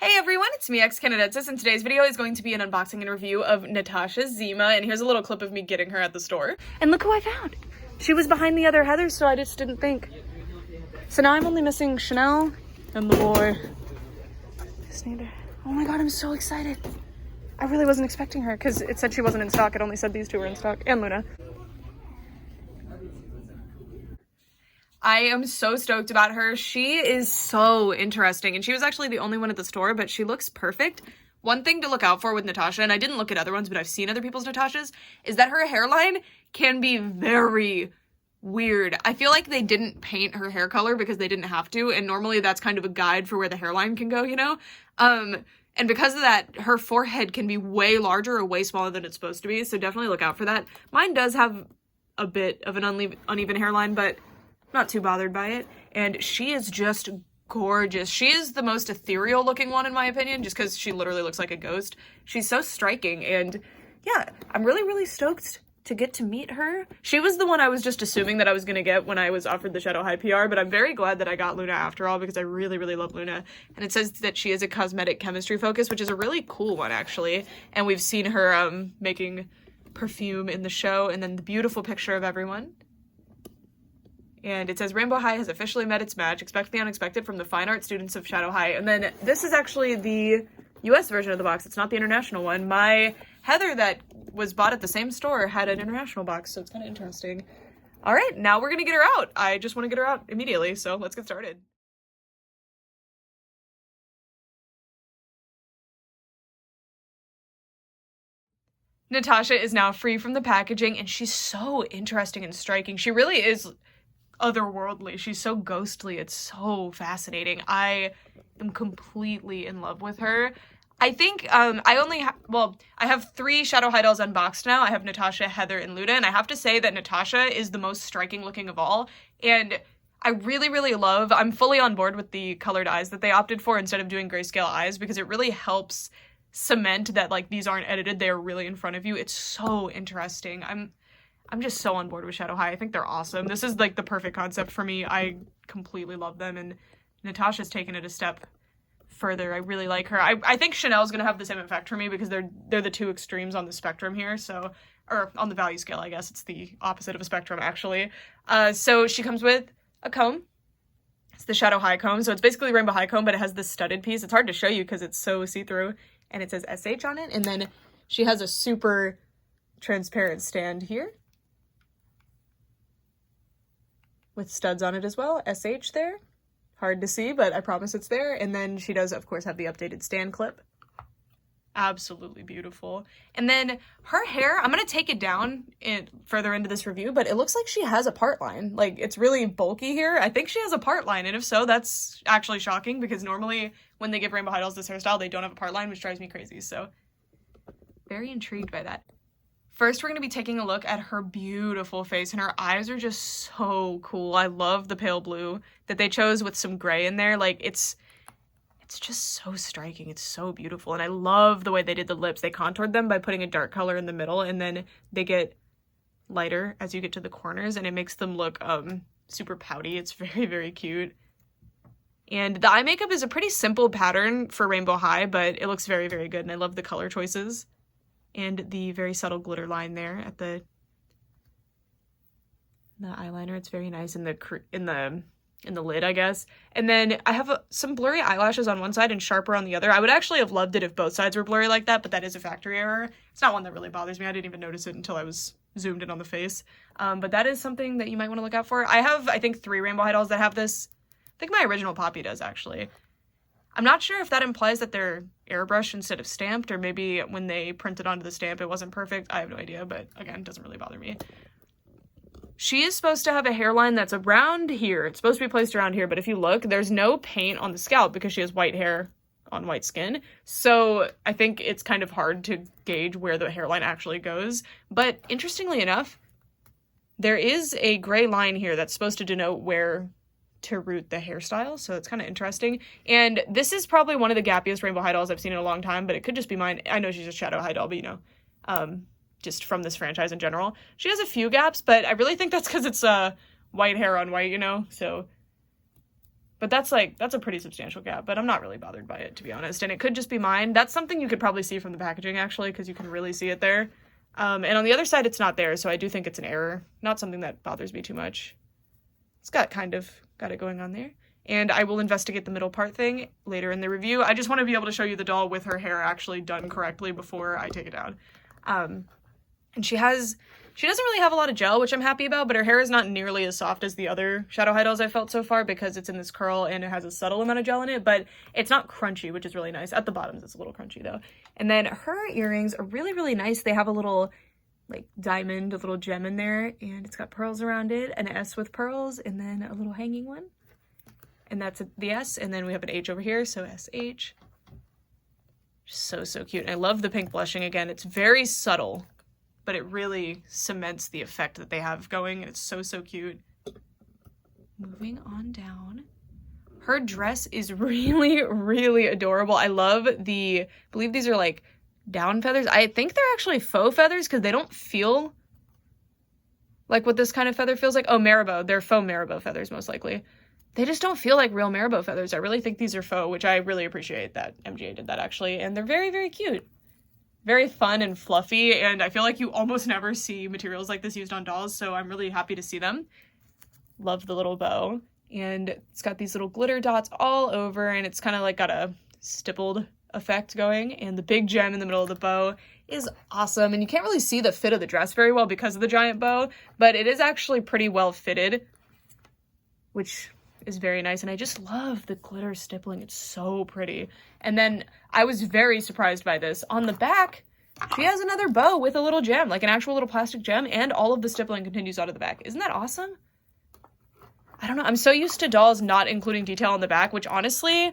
Hey everyone, it's me, ex-Canadensis, and today's video is going to be an unboxing and review of NATASHA ZIMA, and here's a little clip of me getting her at the store. And look who I found! She was behind the other Heather, so I just didn't think. So now I'm only missing Chanel and the boy. Oh my god, I'm so excited. I really wasn't expecting her, because it said she wasn't in stock. It only said these two were in stock, and Luna. I am so stoked about her. She is so interesting, and she was actually the only one at the store, but she looks perfect. One thing to look out for with Natasha, and I didn't look at other ones, but I've seen other people's Natashas, is that her hairline can be very weird. I feel like they didn't paint her hair color because they didn't have to, and normally that's kind of a guide for where the hairline can go, you know? And because of that, her forehead can be way larger or way smaller than it's supposed to be, so definitely look out for that. Mine does have a bit of an uneven hairline, but not too bothered by it. And she is just gorgeous. She is the most ethereal looking one in my opinion, just because she literally looks like a ghost. She's so striking, and yeah, I'm really stoked to get to meet her. She was the one I was just assuming that I was gonna get when I was offered the Shadow High PR, but I'm very glad that I got Luna after all, because I really love Luna. And it says that she is a cosmetic chemistry focus, which is a really cool one actually. And we've seen her making perfume in the show, and then the beautiful picture of everyone. And it says, Rainbow High has officially met its match. Expect the unexpected from the fine art students of Shadow High. And then this is actually the US version of the box. It's not the international one. My Heather that was bought at the same store had an international box, so it's kind of interesting. All right, now we're going to get her out. I just want to get her out immediately, so let's get started. Natasha is now free from the packaging, and she's so interesting and striking. She really is otherworldly. She's so ghostly. It's so fascinating. I am completely in love with her. I think I have 3 Shadow High dolls unboxed now. I have Natasha, Heather, and Luna, and I have to say that Natasha is the most striking looking of all. And I really love, I'm fully on board with the colored eyes that they opted for instead of doing grayscale eyes, because it really helps cement that like these aren't edited, they're really in front of you. It's so interesting. I'm just so on board with Shadow High. I think they're awesome. This is like the perfect concept for me. I completely love them, and Natasha's taken it a step further. I really like her. I think Chanel's gonna have the same effect for me because they're the two extremes on the spectrum here. So, or on the value scale, I guess it's the opposite of a spectrum actually. So she comes with a comb. It's the Shadow High comb. So it's basically Rainbow High comb, but it has this studded piece. It's hard to show you because it's so see-through, and it says SH on it. And then she has a super transparent stand here with studs on it as well. SH there. Hard to see, but I promise it's there. And then she does, of course, have the updated stand clip. Absolutely beautiful. And then her hair, I'm going to take it down further into this review, but it looks like she has a part line. Like, it's really bulky here. I think she has a part line, and if so, that's actually shocking, because normally when they give Rainbow High dolls this hairstyle, they don't have a part line, which drives me crazy. So, very intrigued by that. First, we're going to be taking a look at her beautiful face, and her eyes are just so cool. I love the pale blue that they chose with some gray in there. Like, it's just so striking. It's so beautiful, and I love the way they did the lips. They contoured them by putting a dark color in the middle, and then they get lighter as you get to the corners, and it makes them look super pouty. It's very cute. And the eye makeup is a pretty simple pattern for Rainbow High, but it looks very good, and I love the color choices. And the very subtle glitter line there at the eyeliner. It's very nice in the lid, I guess. And then I have some blurry eyelashes on one side and sharper on the other. I would actually have loved it if both sides were blurry like that, but that is a factory error. It's not one that really bothers me. I didn't even notice it until I was zoomed in on the face. But that is something that you might want to look out for. I have, I think, 3 Rainbow High dolls that have this. I think my original Poppy does, actually. I'm not sure if that implies that they're airbrushed instead of stamped, or maybe when they printed onto the stamp it wasn't perfect. I have no idea, but again, it doesn't really bother me. She is supposed to have a hairline that's around here. It's supposed to be placed around here, but if you look, there's no paint on the scalp because she has white hair on white skin. So I think it's kind of hard to gauge where the hairline actually goes. But interestingly enough, there is a gray line here that's supposed to denote where to root the hairstyle, so it's kind of interesting. And this is probably one of the gappiest Rainbow High dolls I've seen in a long time, but it could just be mine. I know she's a Shadow High doll, but you know, just from this franchise in general. She has a few gaps, but I really think that's because it's white hair on white, you know, so But that's a pretty substantial gap, but I'm not really bothered by it, to be honest. And it could just be mine. That's something you could probably see from the packaging, actually, because you can really see it there. And on the other side, it's not there, so I do think it's an error. Not something that bothers me too much. It's got it going on there. And I will investigate the middle part thing later in the review. I just want to be able to show you the doll with her hair actually done correctly before I take it down. And she doesn't really have a lot of gel, which I'm happy about, but her hair is not nearly as soft as the other Shadow High dolls I've felt so far because it's in this curl and it has a subtle amount of gel in it, but it's not crunchy, which is really nice. At the bottoms, it's a little crunchy though. And then her earrings are really, really nice. They have a little like diamond, a little gem in there, and it's got pearls around it, an S with pearls, and then a little hanging one. And that's the S, and then we have an H over here, so SH. So, so cute. And I love the pink blushing again. It's very subtle, but it really cements the effect that they have going, and it's so, so cute. Moving on down. Her dress is really, really adorable. I believe these are like down feathers. I think they're actually faux feathers because they don't feel like what this kind of feather feels like. Oh, Marabou. They're faux Marabou feathers, most likely. They just don't feel like real Marabou feathers. I really think these are faux, which I really appreciate that MGA did that, actually. And they're very, very cute. Very fun and fluffy, and I feel like you almost never see materials like this used on dolls, so I'm really happy to see them. Love the little bow. And it's got these little glitter dots all over, and it's kind of like got a stippled effect going, and the big gem in the middle of the bow is awesome. And you can't really see the fit of the dress very well because of the giant bow, but it is actually pretty well fitted, which is very nice. And I just love the glitter stippling. It's so pretty. And then I was very surprised by this. On the back, she has another bow with a little gem, like an actual little plastic gem, and all of the stippling continues out of the back. Isn't that awesome? I don't know. I'm so used to dolls not including detail on the back, which honestly,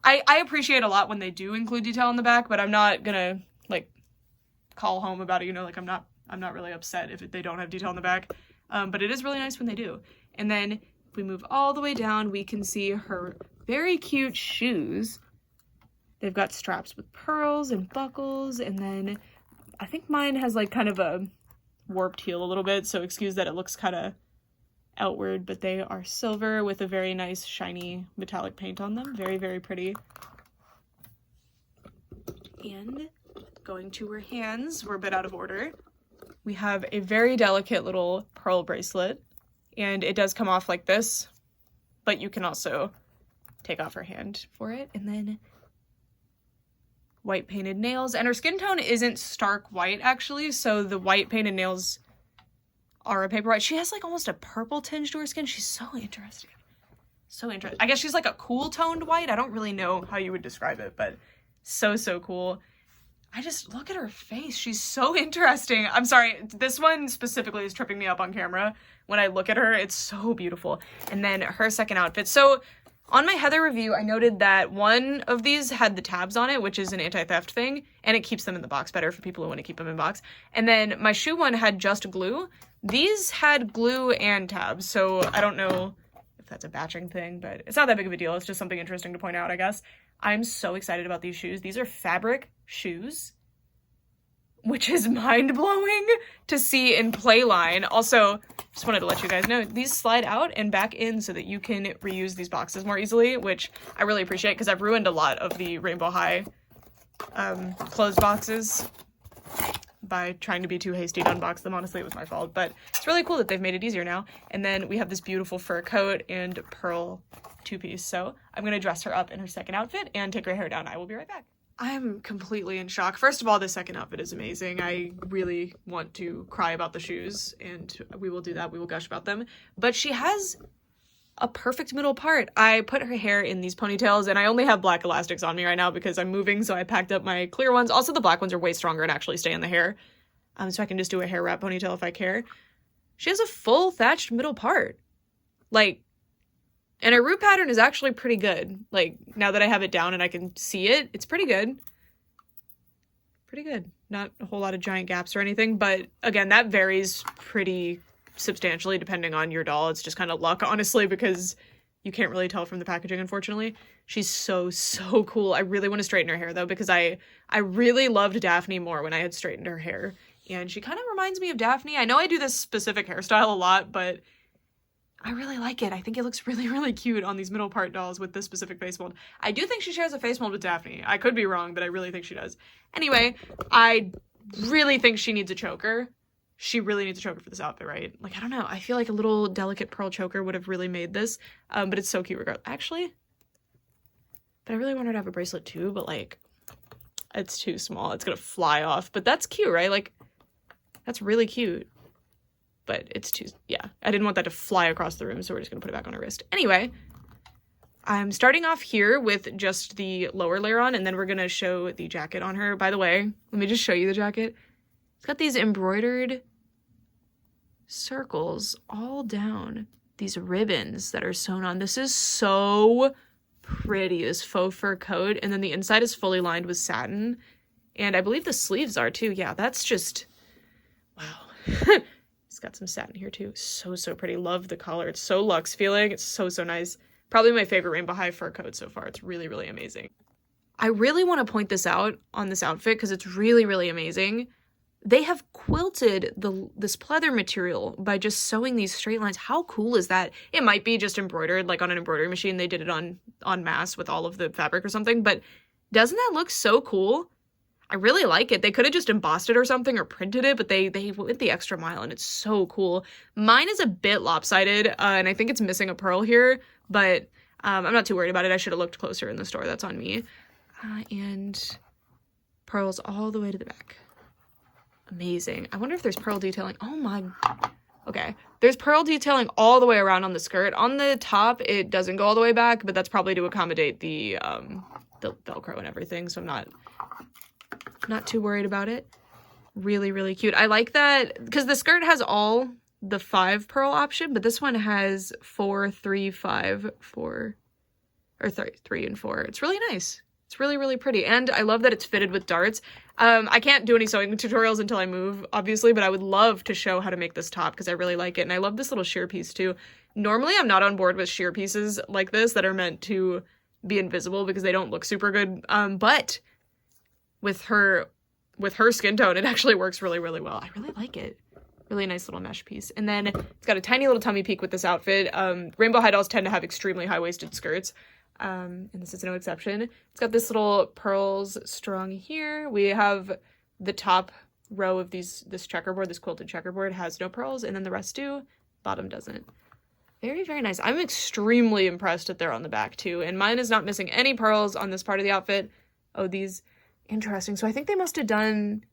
I appreciate a lot when they do include detail on the back, but I'm not gonna like call home about it, you know, like I'm not really upset if they don't have detail on the back. But it is really nice when they do. And then if we move all the way down, we can see her very cute shoes. They've got straps with pearls and buckles, and then I think mine has like kind of a warped heel a little bit, so excuse that it looks kind of outward, but they are silver with a very nice shiny metallic paint on them. Very, very pretty. And going to her hands, we're a bit out of order. We have a very delicate little pearl bracelet, and it does come off like this, but you can also take off her hand for it. And then white painted nails, and her skin tone isn't stark white actually, so the white painted nails are a paper white. She has like almost a purple tinge to her skin. She's so interesting. So interesting. I guess she's like a cool toned white. I don't really know how you would describe it, but so, so cool. I just look at her face. She's so interesting. I'm sorry. This one specifically is tripping me up on camera. When I look at her, it's so beautiful. And then her second outfit. So on my Heather review, I noted that one of these had the tabs on it, which is an anti-theft thing, and it keeps them in the box better for people who want to keep them in box. And then my shoe one had just glue. These had glue and tabs, so I don't know if that's a batching thing, but it's not that big of a deal. It's just something interesting to point out, I guess. I'm so excited about these shoes. These are fabric shoes, which is mind-blowing to see in Playline. Also, just wanted to let you guys know, these slide out and back in so that you can reuse these boxes more easily, which I really appreciate because I've ruined a lot of the Rainbow High closed boxes by trying to be too hasty to unbox them. Honestly, it was my fault, but it's really cool that they've made it easier now. And then we have this beautiful fur coat and pearl two-piece. So I'm going to dress her up in her second outfit and take her hair down. I will be right back. I'm completely in shock. First of all, the second outfit is amazing. I really want to cry about the shoes, and we will do that. We will gush about them. But she has a perfect middle part. I put her hair in these ponytails, and I only have black elastics on me right now because I'm moving, so I packed up my clear ones. Also, the black ones are way stronger and actually stay in the hair, so I can just do a hair wrap ponytail if I care. She has a full thatched middle part. Like, and her root pattern is actually pretty good. Like, now that I have it down and I can see it, it's pretty good. Pretty good. Not a whole lot of giant gaps or anything, but again, that varies pretty substantially depending on your doll. It's just kind of luck, honestly, because you can't really tell from the packaging, unfortunately. She's so, so cool. I really want to straighten her hair, though, because I really loved Daphne more when I had straightened her hair. And she kind of reminds me of Daphne. I know I do this specific hairstyle a lot, but I really like it. I think it looks really, really cute on these middle part dolls with this specific face mold. I do think she shares a face mold with Daphne. I could be wrong, but I really think she does. Anyway, I really think she needs a choker. She really needs a choker for this outfit, right? Like, I don't know. I feel like a little delicate pearl choker would have really made this, but it's so cute regardless. Actually, but I really want her to have a bracelet too, but like, it's too small. It's gonna fly off, but that's cute, right? Like, that's really cute. But it's too, yeah. I didn't want that to fly across the room, so we're just gonna put it back on her wrist. Anyway, I'm starting off here with just the lower layer on, and then we're gonna show the jacket on her. By the way, let me just show you the jacket. It's got these embroidered circles all down, these ribbons that are sewn on. This is so pretty, this faux fur coat, and then the inside is fully lined with satin, and I believe the sleeves are too. Yeah, that's just, wow. It's got some satin here too. So pretty. Love the color. It's so luxe feeling. It's so nice. Probably my favorite rainbow high fur coat so far. It's really, really amazing. I really want to point this out on this outfit because it's really, really amazing. They have quilted this pleather material by just sewing these straight lines. How cool is that? It might be just embroidered, like on an embroidery machine. They did it on mass with all of the fabric or something, but doesn't that look so cool? I really like it. They could have just embossed it or something or printed it, but they went the extra mile and it's so cool. Mine is a bit lopsided and I think it's missing a pearl here, but I'm not too worried about it. I should have looked closer in the store. That's on me. And pearls all the way to the back. Amazing. I wonder if there's pearl detailing. Oh my. Okay. There's pearl detailing all the way around on the skirt. On the top, it doesn't go all the way back, but that's probably to accommodate the Velcro and everything. So I'm not too worried about it. Really, really cute. I like that because the skirt has all the 5 pearl option, but this one has 4, 3, 5, 4, or 3 and 4. It's really nice. It's really, really pretty. And I love that it's fitted with darts. I can't do any sewing tutorials until I move, obviously, but I would love to show how to make this top because I really like it. And I love this little sheer piece too. Normally, I'm not on board with sheer pieces like this that are meant to be invisible because they don't look super good. But with her skin tone, it actually works really, really well. I really like it. Really nice little mesh piece. And then it's got a tiny little tummy peek with this outfit. Rainbow high dolls tend to have extremely high-waisted skirts. And this is no exception. It's got this little pearls strung here. We have the top row of this checkerboard, this quilted checkerboard has no pearls, and then the rest do. Bottom doesn't. Very, very nice. I'm extremely impressed that they're on the back too. And mine is not missing any pearls on this part of the outfit. Oh, these, interesting. So I think they must have done,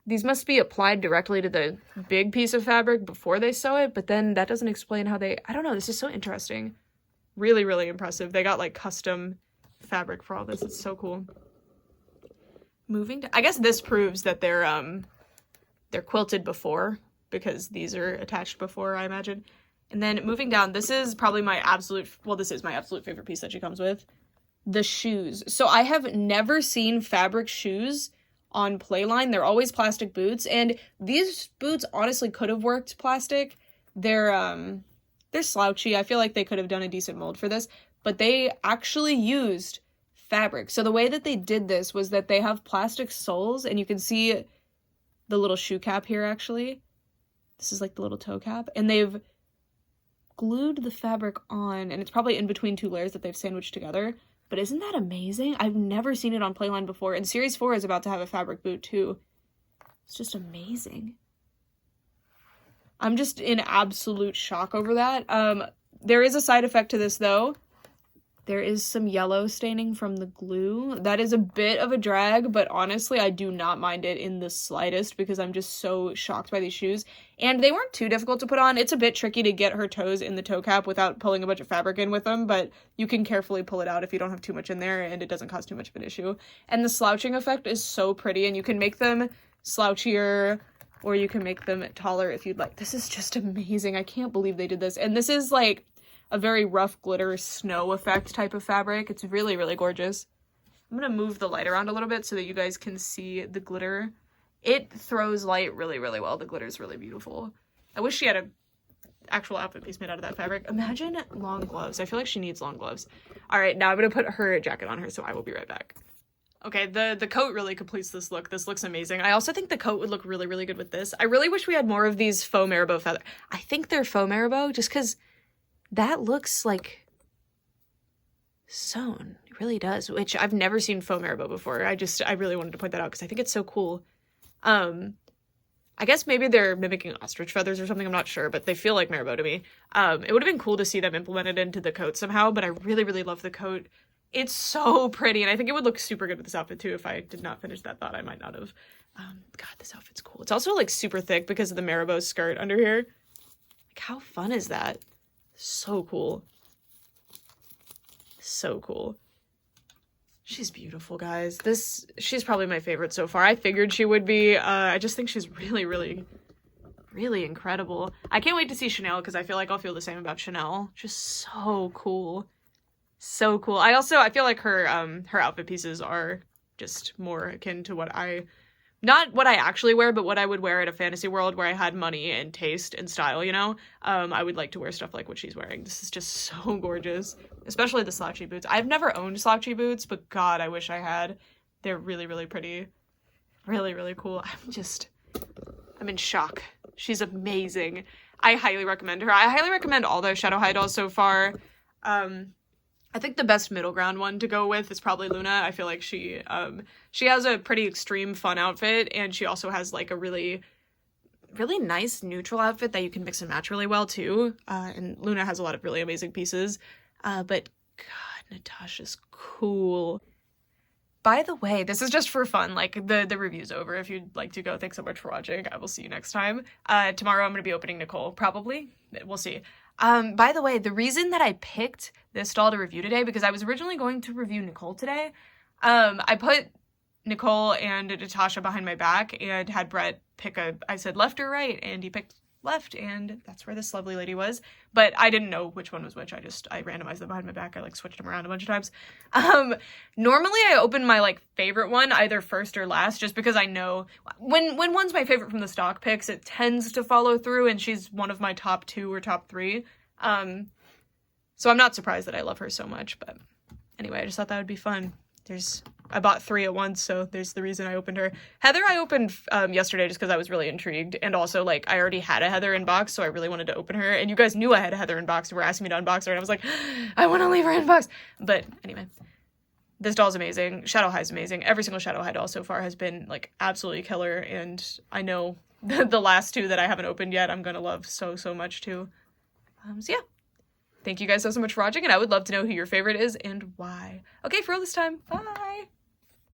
these must be applied directly to the big piece of fabric before they sew it, but then that doesn't explain how they, I don't know, this is so interesting. Really, really impressive. They got like custom fabric for all this. It's so cool. Moving to, I guess this proves that they're quilted before because these are attached before, I imagine. And then moving down, this is probably my absolute, well, this is my absolute favorite piece that she comes with. The shoes. So I have never seen fabric shoes on Playline. They're always plastic boots, and these boots honestly could have worked plastic. They're slouchy. I feel like they could have done a decent mold for this, but they actually used fabric. So the way that they did this was that they have plastic soles, and you can see the little shoe cap here actually. This is like the little toe cap, and they've glued the fabric on, and it's probably in between 2 layers that they've sandwiched together. But isn't that amazing? I've never seen it on Playline before, and Series 4 is about to have a fabric boot too. It's just amazing. I'm just in absolute shock over that. There is a side effect to this though. There is some yellow staining from the glue. That is a bit of a drag, but honestly, I do not mind it in the slightest because I'm just so shocked by these shoes. And they weren't too difficult to put on. It's a bit tricky to get her toes in the toe cap without pulling a bunch of fabric in with them, but you can carefully pull it out if you don't have too much in there and it doesn't cause too much of an issue. And the slouching effect is so pretty, and you can make them slouchier or you can make them taller if you'd like. This is just amazing. I can't believe they did this. And this is like a very rough glitter snow effect type of fabric. It's really, really gorgeous. I'm gonna move the light around a little bit so that you guys can see the glitter. It throws light really, really well. The glitter's really beautiful. I wish she had an actual outfit piece made out of that fabric. Imagine long gloves. I feel like she needs long gloves. All right, now I'm gonna put her jacket on her, so I will be right back. Okay, the coat really completes this look. This looks amazing. I also think the coat would look really, really good with this. I really wish we had more of these faux marabou feather. I think they're faux marabou just because that looks like sewn. It really does, which I've never seen faux marabou before. I really wanted to point that out because I think it's so cool. I guess maybe they're mimicking ostrich feathers or something, I'm not sure, but they feel like marabou to me. It would have been cool to see them implemented into the coat somehow, but I really, really love the coat. It's so pretty, and I think it would look super good with this outfit too. If I did not finish that thought, I might not have. God, this outfit's cool. It's also like super thick because of the marabou skirt under here. Like, how fun is that? So cool. So cool. She's beautiful, guys. She's probably my favorite so far. I figured she would be. I just think she's really, really, really incredible. I can't wait to see Chanel because I feel like I'll feel the same about Chanel. Just so cool. So cool. I feel like her outfit pieces are just more akin to not what I actually wear, but what I would wear at a fantasy world where I had money and taste and style, you know? I would like to wear stuff like what she's wearing. This is just so gorgeous. Especially the slouchy boots. I've never owned slouchy boots, but God, I wish I had. They're really, really pretty. Really, really cool. I'm in shock. She's amazing. I highly recommend her. I highly recommend all the Shadow High dolls so far. I think the best middle ground one to go with is probably Luna. I feel like she has a pretty extreme fun outfit, and she also has like a really, really nice neutral outfit that you can mix and match really well too. And Luna has a lot of really amazing pieces. But God, Natasha's cool. By the way, this is just for fun. Like, the review's over. If you'd like to go, thanks so much for watching. I will see you next time. Tomorrow I'm going to be opening Nicole, probably. We'll see. By the way, the reason that I picked this doll to review today, because I was originally going to review Nicole today. I put Nicole and Natasha behind my back and had Brett pick I said left or right, and he picked left, and that's where this lovely lady was. But I didn't know which one was which. I randomized them behind my back. I like switched them around a bunch of times. Normally I open my like favorite one either first or last, just because I know when one's my favorite from the stock picks, it tends to follow through, and she's one of my top 2 or top 3. So I'm not surprised that I love her so much, but anyway, I just thought that would be fun. I bought 3 at once, so there's the reason I opened her. Heather I opened yesterday just because I was really intrigued, and also, like, I already had a Heather in box, so I really wanted to open her, and you guys knew I had a Heather in box and were asking me to unbox her, and I was like, I want to leave her in box. But anyway, this doll's amazing. Shadow High's amazing. Every single Shadow High doll so far has been, like, absolutely killer, and I know the last 2 that I haven't opened yet I'm gonna love so, so much, too. So yeah. Thank you guys so much for watching, and I would love to know who your favorite is and why. Okay, for all this time, bye!